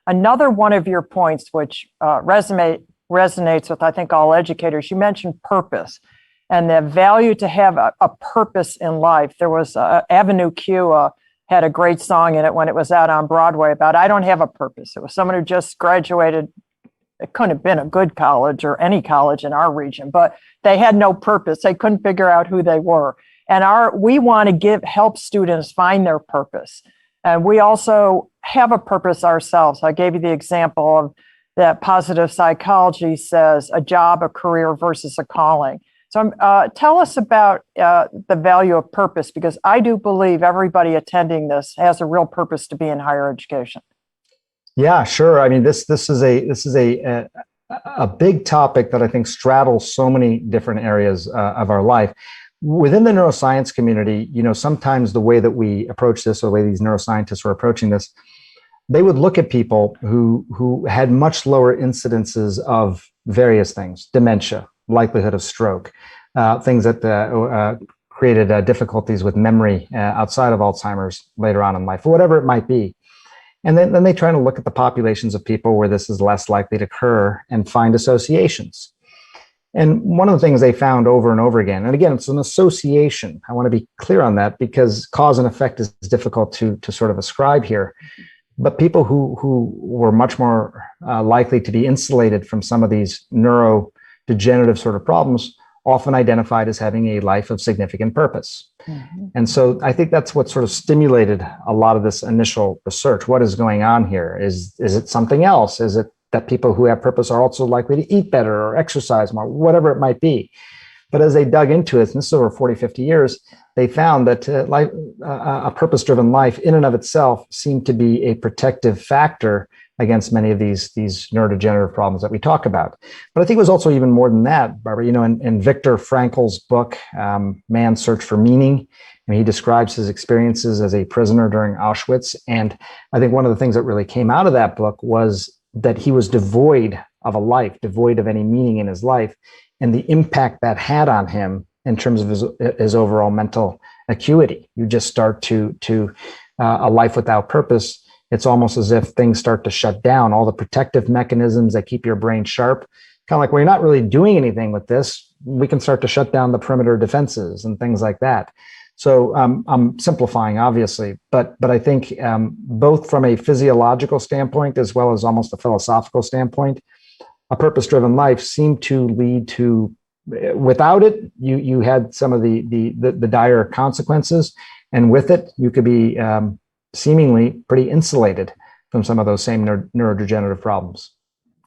Another one of your points, which resonates with, I think, all educators, you mentioned purpose and the value to have a purpose in life. There was Avenue Q had a great song in it when it was out on Broadway about, I don't have a purpose. It was someone who just graduated. It couldn't have been a good college or any college in our region, but they had no purpose. They couldn't figure out who they were. And we want to help students find their purpose. And we also have a purpose ourselves. I gave you the example of that positive psychology says a job, a career versus a calling. So tell us about the value of purpose, because I do believe everybody attending this has a real purpose to be in higher education. Yeah, sure. I mean, this is a big topic that I think straddles so many different areas of our life. Within the neuroscience community, sometimes the way that we approach this, or the way these neuroscientists were approaching this, they would look at people who had much lower incidences of various things: dementia, likelihood of stroke, things that created difficulties with memory outside of Alzheimer's later on in life, or whatever it might be. And then they try to look at the populations of people where this is less likely to occur and find associations. And one of the things they found over and over again, and again, it's an association. I want to be clear on that because cause and effect is difficult to sort of ascribe here. But people who were much more likely to be insulated from some of these neurodegenerative sort of problems often identified as having a life of significant purpose. Mm-hmm. And so I think that's what sort of stimulated a lot of this initial research. What is going on here? Is it something else? Is it that people who have purpose are also likely to eat better or exercise more, whatever it might be? But as they dug into it, and this is over 40, 50 years, they found that a purpose-driven life in and of itself seemed to be a protective factor against many of these neurodegenerative problems that we talk about. But I think it was also even more than that, Barbara. In Viktor Frankl's book, Man's Search for Meaning, and he describes his experiences as a prisoner during Auschwitz. And I think one of the things that really came out of that book was that he was devoid of a life, devoid of any meaning in his life, and the impact that had on him in terms of his overall mental acuity. You just start to a life without purpose. It's almost as if things start to shut down. All the protective mechanisms that keep your brain sharp, kind of like, well, you're not really doing anything with this, we can start to shut down the perimeter defenses and things like that. So I'm simplifying, obviously, but I think both from a physiological standpoint as well as almost a philosophical standpoint, a purpose-driven life seemed to lead to, without it, you had some of the dire consequences, and with it, you could be seemingly pretty insulated from some of those same neurodegenerative problems.